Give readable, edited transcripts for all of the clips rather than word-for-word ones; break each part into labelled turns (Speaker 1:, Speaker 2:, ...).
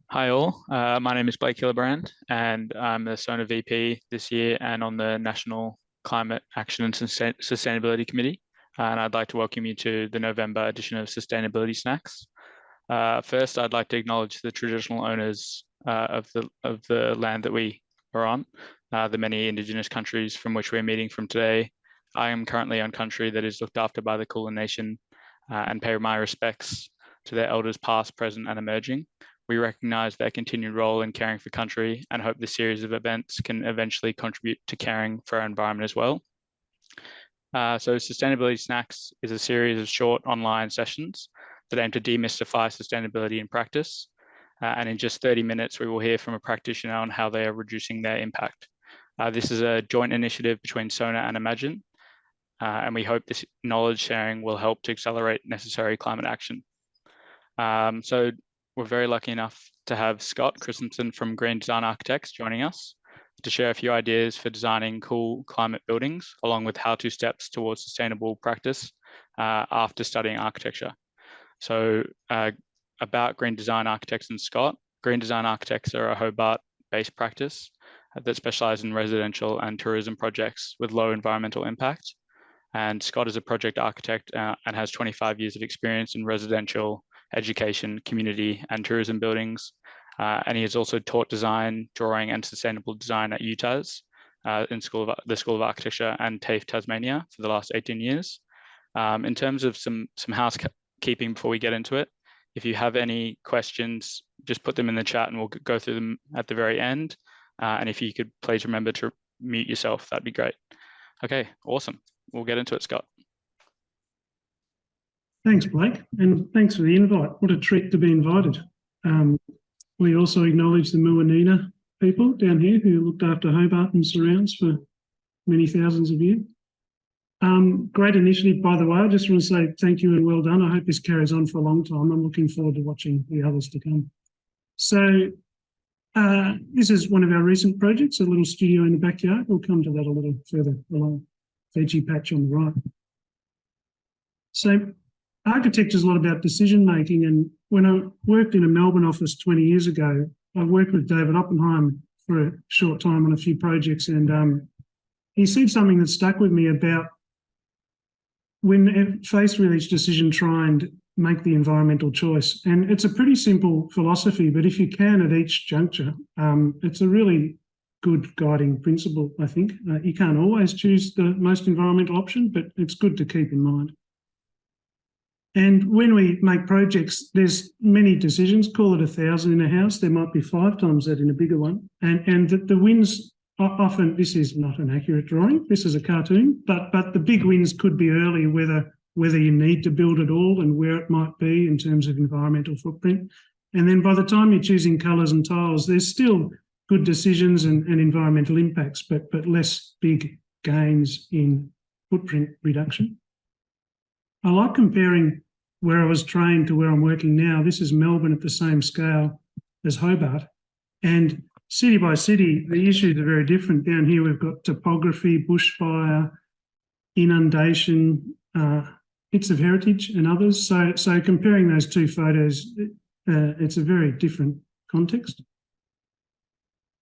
Speaker 1: Hi all, my name is Blake Hillibrand and I'm the SONA VP this year and on the National Climate Action and Sustainability Committee. And I'd like to welcome you to the November edition of Sustainability Snacks. First, I'd like to acknowledge the traditional owners of the land that we are on, the many Indigenous countries from which we're meeting from today. I am currently on country that is looked after by the Kulin Nation and pay my respects to their elders past, present and emerging. We recognise their continued role in caring for country and hope this series of events can eventually contribute to caring for our environment as well. So Sustainability Snacks is a series of short online sessions that aim to demystify sustainability in practice. And in just 30 minutes, we will hear from a practitioner on how they are reducing their impact. This is a joint initiative between SONA and EmAGN, and we hope this knowledge sharing will help to accelerate necessary climate action. So we're very lucky enough to have Scott Christensen from Green Design Architects joining us to share a few ideas for designing cool climate buildings, along with how-to steps towards sustainable practice after studying architecture. So about Green Design Architects and Scott, Green Design Architects are a Hobart-based practice that specialise in residential and tourism projects with low environmental impact. And Scott is a project architect and has 25 years of experience in residential, education, community and tourism buildings. And he has also taught design, drawing and sustainable design at UTAS in the School of Architecture and TAFE Tasmania for the last 18 years. In terms of some housekeeping before we get into it, if you have any questions, just put them in the chat and we'll go through them at the very end. And if you could please remember to mute yourself, that'd be great. Okay, awesome. We'll get into it, Scott.
Speaker 2: Thanks, Blake, and thanks for the invite. What a treat to be invited. We also acknowledge the Muanina people down here who looked after Hobart and surrounds for many thousands of years. Great initiative, by the way. I just want to say thank you and well done. I hope this carries on for a long time. I'm looking forward to watching the others to come. So this is one of our recent projects, a little studio in the backyard. We'll come to that a little further along. Veggie patch on the right. So architecture is a lot about decision making, and when I worked in a Melbourne office 20 years ago, I worked with David Oppenheim for a short time on a few projects, and he said something that stuck with me about when faced with each decision, try and make the environmental choice. And it's a pretty simple philosophy, but if you can at each juncture, it's a really good guiding principle, I think. You can't always choose the most environmental option, but it's good to keep in mind. And when we make projects, there's many decisions, call it 1,000 in a house, there might be 5 times that in a bigger one. And the wins, often, this is not an accurate drawing, this is a cartoon, but the big wins could be early, whether you need to build it all and where it might be in terms of environmental footprint. And then by the time you're choosing colours and tiles, there's still good decisions and environmental impacts, but less big gains in footprint reduction. I like comparing where I was trained to where I'm working now. This is Melbourne at the same scale as Hobart. And city by city, the issues are very different. Down here, we've got topography, bushfire, inundation, bits of heritage and others. So comparing those two photos, it's a very different context.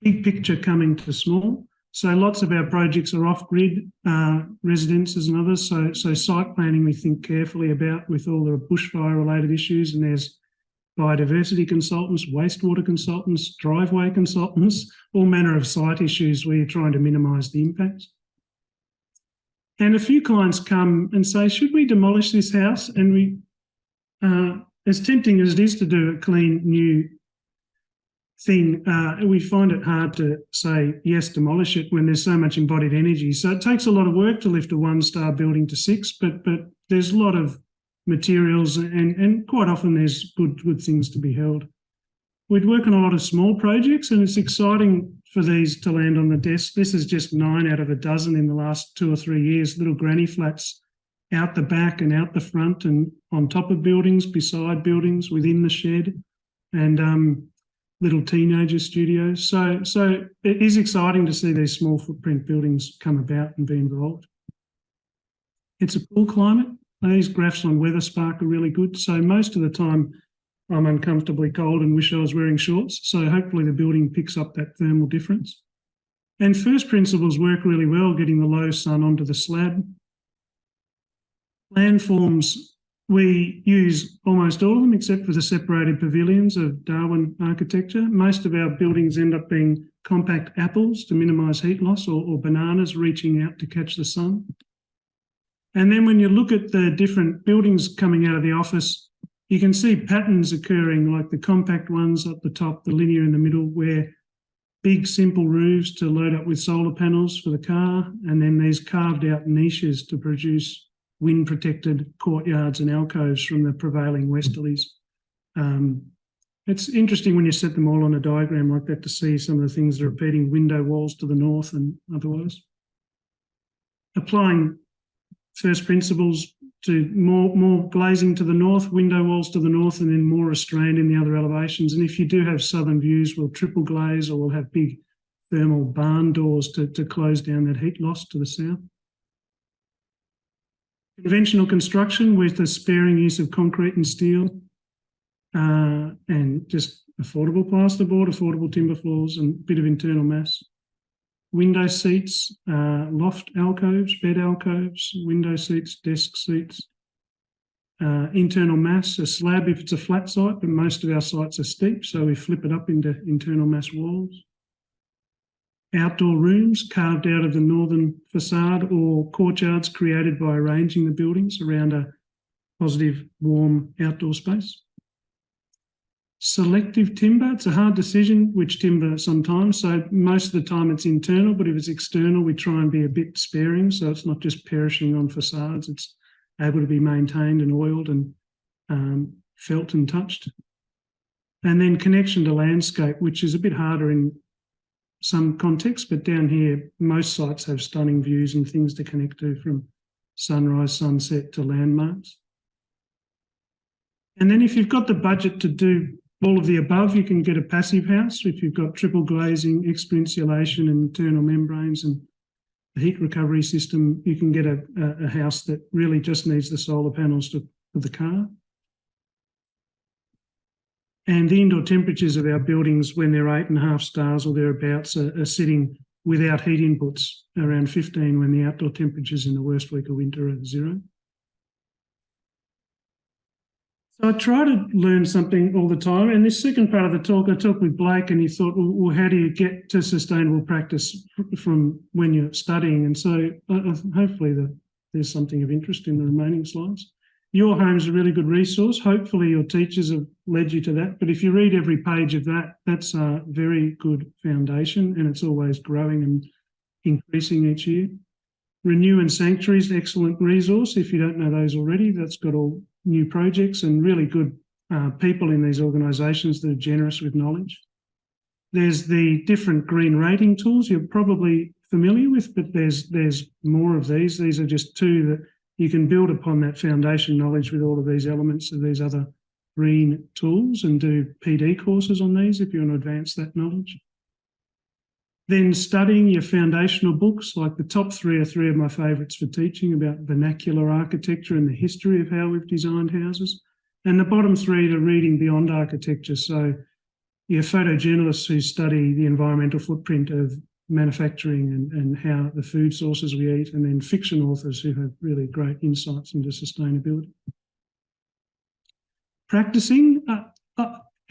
Speaker 2: Big picture coming to small. So lots of our projects are off-grid residences and others. So site planning we think carefully about with all the bushfire-related issues, and there's biodiversity consultants, wastewater consultants, driveway consultants, all manner of site issues where you're trying to minimise the impact. And a few clients come and say, should we demolish this house? And we, as tempting as it is to do a clean, new thing, we find it hard to say, yes, demolish it when there's so much embodied energy. So it takes a lot of work to lift a 1-star building to 6, but there's a lot of materials and quite often there's good things to be held. We'd work on a lot of small projects, and it's exciting for these to land on the desk. This is just 9 out of a dozen in the last 2 or 3 years, little granny flats out the back and out the front and on top of buildings, beside buildings, within the shed, and little teenager studios. So it is exciting to see these small footprint buildings come about and be involved. It's a cool climate. These graphs on WeatherSpark are really good. So most of the time I'm uncomfortably cold and wish I was wearing shorts. So hopefully the building picks up that thermal difference. And first principles work really well, getting the low sun onto the slab. Landforms, we use almost all of them except for the separated pavilions of Darwin architecture. Most of our buildings end up being compact apples to minimise heat loss, or bananas reaching out to catch the sun. And then when you look at the different buildings coming out of the office, you can see patterns occurring, like the compact ones up the top, the linear in the middle, where big simple roofs to load up with solar panels for the car, and then these carved out niches to produce wind protected courtyards and alcoves from the prevailing westerlies. It's interesting when you set them all on a diagram like that to see some of the things that are repeating, window walls to the north and otherwise. Applying first principles to more glazing to the north, window walls to the north, and then more restrained in the other elevations. And if you do have southern views, we'll triple glaze, or we'll have big thermal barn doors to close down that heat loss to the south. Conventional construction with the sparing use of concrete and steel, and just affordable plasterboard, affordable timber floors, and a bit of internal mass. Window seats, loft alcoves, bed alcoves, window seats, desk seats. Internal mass, a slab if it's a flat site, but most of our sites are steep, so we flip it up into internal mass walls. Outdoor rooms carved out of the northern facade, or courtyards created by arranging the buildings around a positive, warm outdoor space. Selective timber, it's a hard decision which timber sometimes, so most of the time it's internal, but if it's external we try and be a bit sparing, so it's not just perishing on facades, it's able to be maintained and oiled and felt and touched. And then connection to landscape, which is a bit harder in some contexts, but down here most sites have stunning views and things to connect to, from sunrise, sunset to landmarks. And then if you've got the budget to do all of the above, you can get a passive house. If you've got triple glazing, extra insulation and internal membranes and the heat recovery system, you can get a house that really just needs the solar panels for the car. And the indoor temperatures of our buildings, when they're 8.5 stars or thereabouts, are sitting without heat inputs around 15, when the outdoor temperatures in the worst week of winter are 0. So I try to learn something all the time. And this second part of the talk, I talked with Blake and he thought, well, how do you get to sustainable practice from when you're studying? And so hopefully there's something of interest in the remaining slides. Your Home's a really good resource. Hopefully your teachers have led you to that. But if you read every page of that, that's a very good foundation, and it's always growing and increasing each year. Renew and Sanctuaries, excellent resource. If you don't know those already, that's got all new projects and really good people in these organisations that are generous with knowledge. There's the different green rating tools you're probably familiar with, but there's more of these. These are just two that you can build upon that foundation knowledge with all of these elements of these other green tools, and do PD courses on these if you want to advance that knowledge. Then studying your foundational books, like the top 3 are 3 of my favourites for teaching, about vernacular architecture and the history of how we've designed houses. And the bottom 3 are reading beyond architecture. So your photojournalists who study the environmental footprint of manufacturing and how the food sources we eat, and then fiction authors who have really great insights into sustainability. Practicing.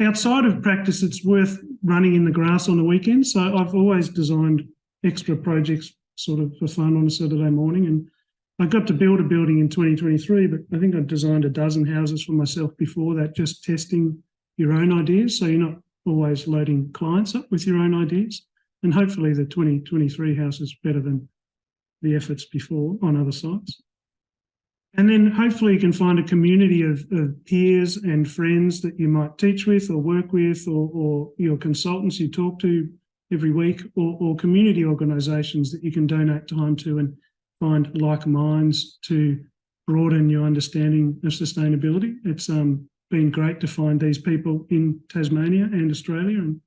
Speaker 2: Outside of practice, it's worth running in the grass on the weekend. So I've always designed extra projects sort of for fun on a Saturday morning. And I got to build a building in 2023, but I think I've designed a dozen houses for myself before that, just testing your own ideas. So you're not always loading clients up with your own ideas. And hopefully the 2023 house is better than the efforts before on other sites. And then hopefully you can find a community of peers and friends that you might teach with or work with, or your consultants you talk to every week, or community organisations that you can donate time to and find like minds to broaden your understanding of sustainability. It's been great to find these people in Tasmania and Australia and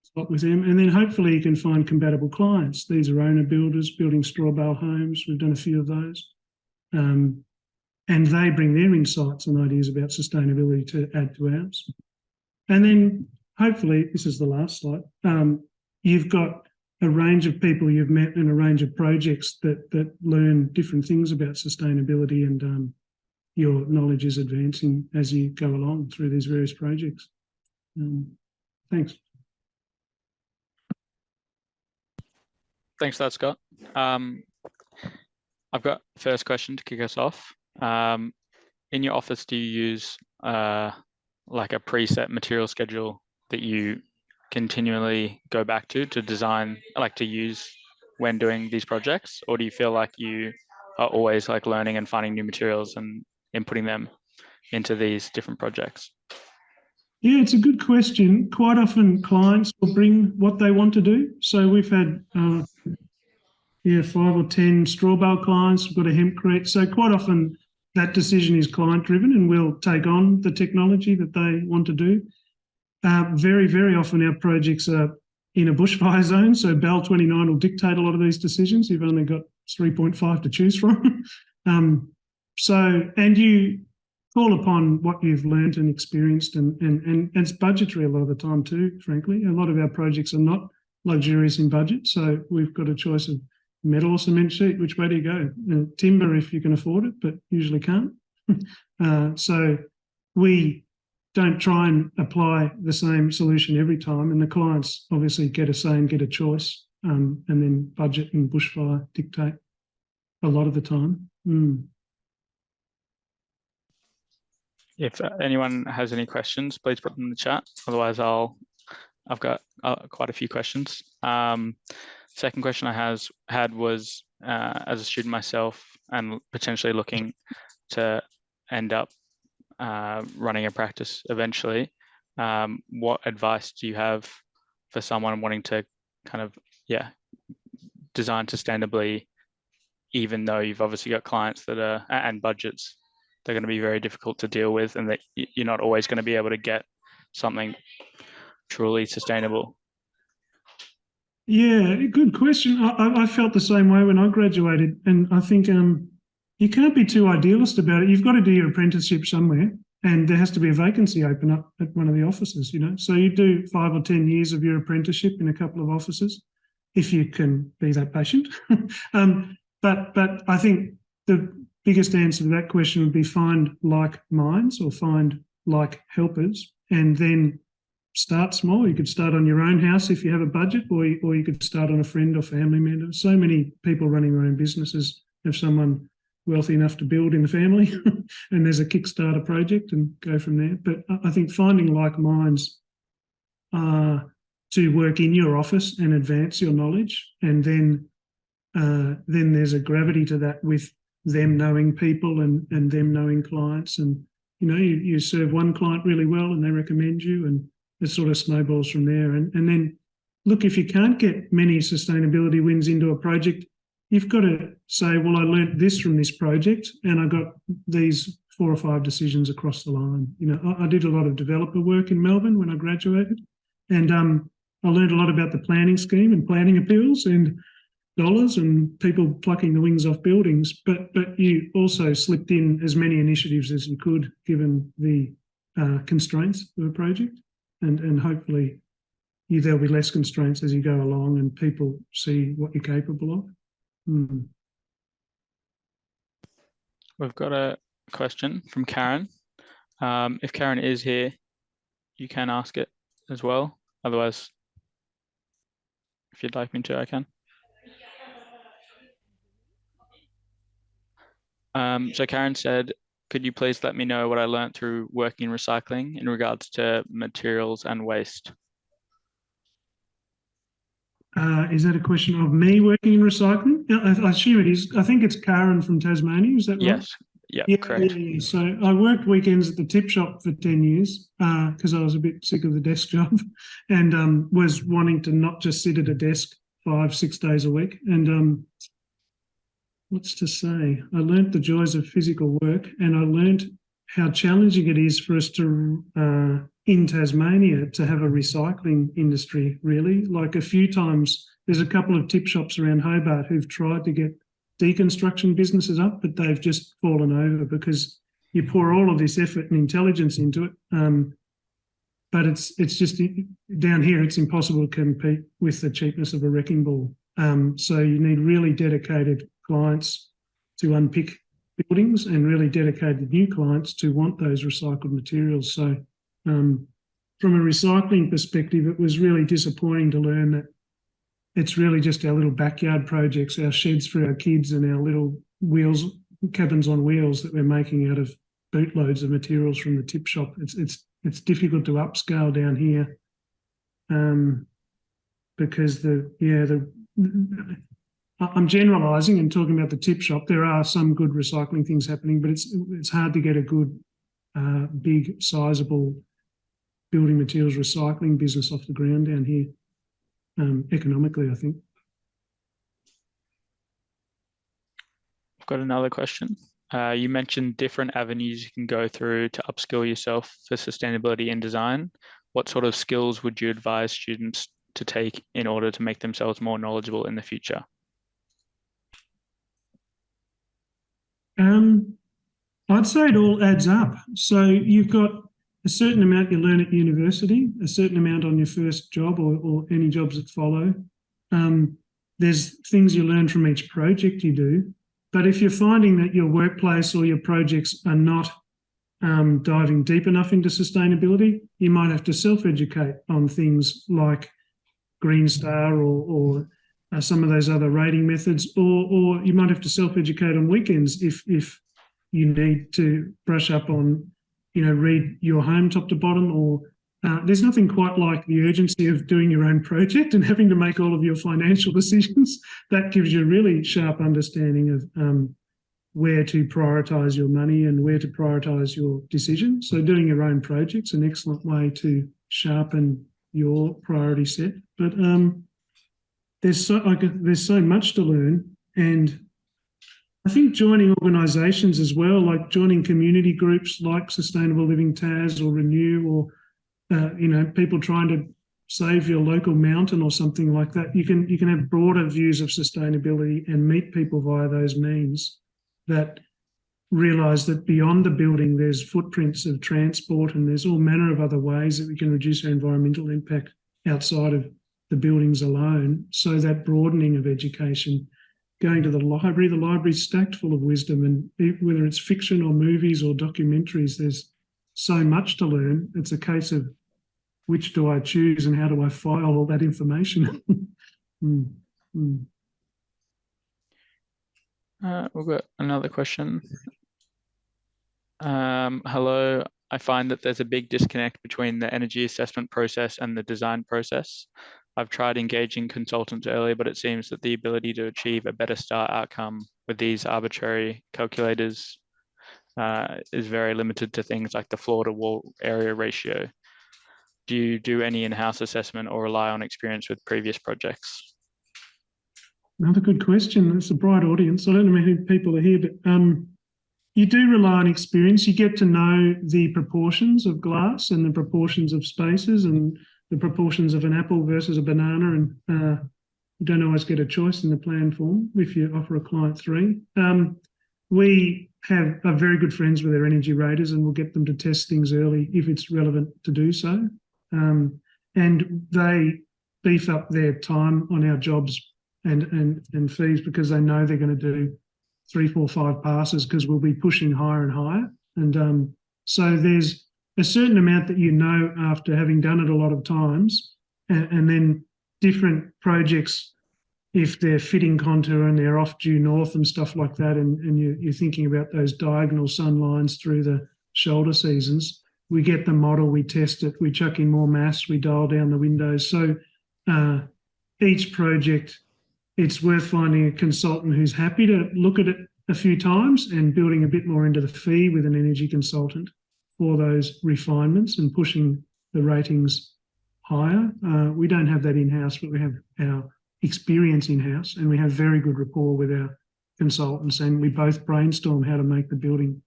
Speaker 2: start with them. And then hopefully you can find compatible clients. These are owner builders building straw bale homes. We've done a few of those. and they bring their insights and ideas about sustainability to add to ours. And then hopefully, this is the last slide, you've got a range of people you've met and a range of projects that learn different things about sustainability, and your knowledge is advancing as you go along through these various projects. Thanks.
Speaker 1: Thanks for that, Scott. I've got the first question to kick us off. In your office, do you use like a preset material schedule that you continually go back to design, like to use when doing these projects? Or do you feel like you are always like learning and finding new materials and inputting them into these different projects?
Speaker 2: Yeah, it's a good question. Quite often clients will bring what they want to do. So we've had 5 or 10 straw bale clients, we've got a hempcrete. So quite often that decision is client driven, and we'll take on the technology that they want to do. Very, very often our projects are in a bushfire zone. So BAL 29 will dictate a lot of these decisions. You've only got 3.5 to choose from. And you call upon what you've learned and experienced, and it's budgetary a lot of the time too, frankly. A lot of our projects are not luxurious in budget. So we've got a choice of metal or cement sheet. Which way do you go? Timber if you can afford it, but usually can't. So we don't try and apply the same solution every time, and the clients obviously get a say and get a choice, and then budget and bushfire dictate a lot of the time.
Speaker 1: If anyone has any questions, please put them in the chat. Otherwise, I've got quite a few questions. Second question I had was, as a student myself and potentially looking to end up running a practice eventually, what advice do you have for someone wanting to kind of, design sustainably, even though you've obviously got clients that are, and budgets, they're going to be very difficult to deal with, and that you're not always going to be able to get something truly sustainable?
Speaker 2: Yeah, good question. I felt the same way when I graduated, and I think you can't be too idealist about it. You've got to do your apprenticeship somewhere, and there has to be a vacancy open up at one of the offices, So you do 5 or 10 years of your apprenticeship in a couple of offices, if you can be that patient. But I think the biggest answer to that question would be find like minds or find like helpers, and then start small. You could start on your own house if you have a budget, or you could start on a friend or family member. So many people running their own businesses have someone wealthy enough to build in the family and there's a Kickstarter project, and go from there. But I think finding like minds to work in your office and advance your knowledge, and then there's a gravity to that with them knowing people and them knowing clients, and you serve one client really well and they recommend you, and it sort of snowballs from there. And then look, if you can't get many sustainability wins into a project, you've got to say, well, I learnt this from this project and I got these 4 or 5 decisions across the line. I did a lot of developer work in Melbourne when I graduated, and I learned a lot about the planning scheme and planning appeals and dollars and people plucking the wings off buildings, but you also slipped in as many initiatives as you could given the constraints of a project, and hopefully there'll be less constraints as you go along and people see what you're capable of.
Speaker 1: We've got a question from Karen. If Karen is here, you can ask it as well. Otherwise, if you'd like me to, I can. So Karen said, could you please let me know what I learned through working in recycling in regards to materials and waste?
Speaker 2: Is that a question of me working in recycling? I assume it is. I think it's Karen from Tasmania. Is that right?
Speaker 1: Yes. Yeah, correct.
Speaker 2: Yeah. So I worked weekends at the tip shop for 10 years because I was a bit sick of the desk job, and was wanting to not just sit at a desk 5-6 days a week. And what's to say? I learnt the joys of physical work, and I learnt how challenging it is for us to in Tasmania to have a recycling industry, really. Like a few times, there's a couple of tip shops around Hobart who've tried to get deconstruction businesses up, but they've just fallen over because you pour all of this effort and intelligence into it. But it's just down here, it's impossible to compete with the cheapness of a wrecking ball. So you need really dedicated clients to unpick buildings and really dedicated new clients to want those recycled materials. So from a recycling perspective, it was really disappointing to learn that it's really just our little backyard projects, our sheds for our kids and our little cabins on wheels that we're making out of bootloads of materials from the tip shop. It's difficult to upscale down here because I'm generalising and talking about the tip shop. There are some good recycling things happening, but it's hard to get a good, big, sizable building materials recycling business off the ground down here, economically, I think.
Speaker 1: I've got another question. You mentioned different avenues you can go through to upskill yourself for sustainability and design. What sort of skills would you advise students to take in order to make themselves more knowledgeable in the future?
Speaker 2: I'd say it all adds up. So you've got a certain amount you learn at university, a certain amount on your first job or any jobs that follow. There's things you learn from each project you do. But if you're finding that your workplace or your projects are not diving deep enough into sustainability, you might have to self-educate on things like Green Star or some of those other rating methods, or you might have to self-educate on weekends if you need to brush up on, read your home top to bottom, or there's nothing quite like the urgency of doing your own project and having to make all of your financial decisions. That gives you a really sharp understanding of where to prioritise your money and where to prioritise your decisions. So doing your own project's an excellent way to sharpen your priority set. But there's so much to learn, and I think joining organisations as well, like joining community groups like Sustainable Living TAS or Renew, or people trying to save your local mountain or something like that. You can have broader views of sustainability and meet people via those means that realise that beyond the building there's footprints of transport and there's all manner of other ways that we can reduce our environmental impact outside of the buildings alone. So that broadening of education, going to the library's stacked full of wisdom, and whether it's fiction or movies or documentaries, there's so much to learn. It's a case of which do I choose and how do I file all that information?
Speaker 1: We've got another question. Hello, I find that there's a big disconnect between the energy assessment process and the design process. I've tried engaging consultants earlier, but it seems that the ability to achieve a better STAR outcome with these arbitrary calculators is very limited to things like the floor to wall area ratio. Do you do any in-house assessment or rely on experience with previous projects?
Speaker 2: Another good question. It's a bright audience. I don't know how many people are here, but you do rely on experience. You get to know the proportions of glass and the proportions of spaces and the proportions of an apple versus a banana, and you don't always get a choice in the plan form if you offer a client 3. We are very good friends with our energy raters, and we'll get them to test things early if it's relevant to do so. And they beef up their time on our jobs and fees because they know they're going to do 3, 4, 5 passes because we'll be pushing higher and higher. And so there's a certain amount that you know after having done it a lot of times, and then different projects, if they're fitting contour and they're off due north and stuff like that, and you're thinking about those diagonal sun lines through the shoulder seasons, we get the model, we test it, we chuck in more mass, we dial down the windows. So each project, it's worth finding a consultant who's happy to look at it a few times and building a bit more into the fee with an energy consultant for those refinements and pushing the ratings higher. We don't have that in-house, but we have our experience in-house, and we have very good rapport with our consultants, and we both brainstorm how to make the building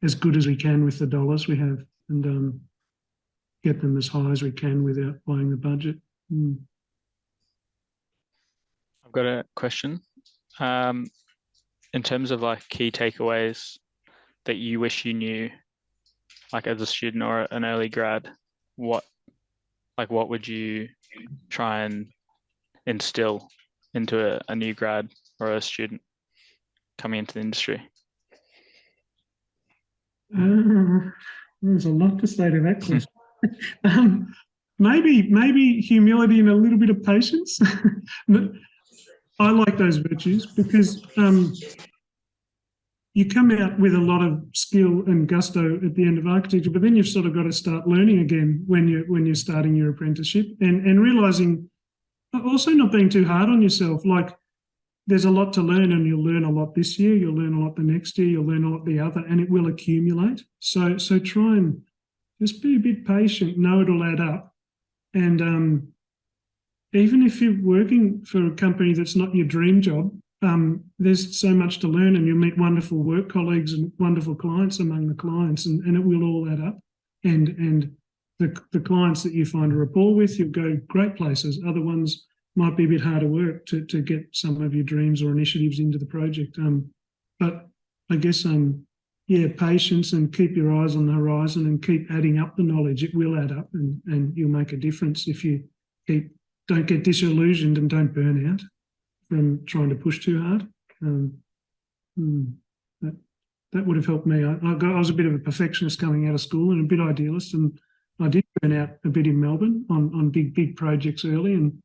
Speaker 2: as good as we can with the dollars we have, and get them as high as we can without blowing the budget.
Speaker 1: I've got a question. in terms of like key takeaways that you wish you knew, like as a student or an early grad, what would you try and instill into a new grad or a student coming into the industry?
Speaker 2: There's a lot to say to that question. Maybe humility and a little bit of patience. I like those virtues because you come out with a lot of skill and gusto at the end of architecture, but then you've sort of got to start learning again when you're starting your apprenticeship, and realizing also not being too hard on yourself. Like, there's a lot to learn, and you'll learn a lot this year, you'll learn a lot the next year, you'll learn a lot the other, and it will accumulate. So try and just be a bit patient, know it'll add up. And even if you're working for a company that's not your dream job, there's so much to learn, and you'll meet wonderful work colleagues and wonderful clients among the clients, and it will all add up. And the clients that you find a rapport with, you'll go great places. Other ones might be a bit harder work to get some of your dreams or initiatives into the project. But I guess, patience, and keep your eyes on the horizon and keep adding up the knowledge. It will add up, and you'll make a difference if you don't get disillusioned and don't burn out from trying to push too hard. That would have helped me. I was a bit of a perfectionist coming out of school and a bit idealist, and I did burn out a bit in Melbourne on big projects early, and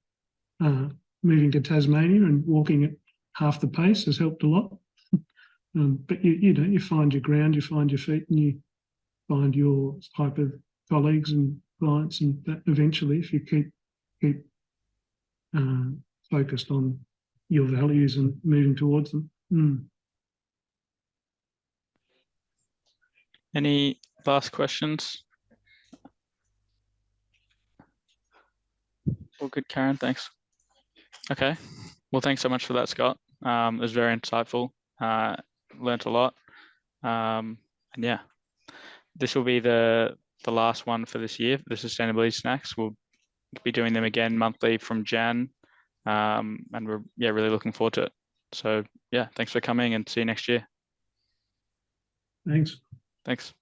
Speaker 2: moving to Tasmania and walking at half the pace has helped a lot. But you find your ground, you find your feet, and you find your type of colleagues and clients, and that eventually, if you keep focused on your values and moving towards them.
Speaker 1: Any last questions? All good, Karen. Thanks. Okay. Well, thanks so much for that, Scott. It was very insightful. Learned a lot. And yeah, this will be the last one for this year, the sustainability snacks. We'll be doing them again monthly from Jan. And we're really looking forward to it. So yeah, thanks for coming, and see you next year.
Speaker 2: Thanks.
Speaker 1: Thanks.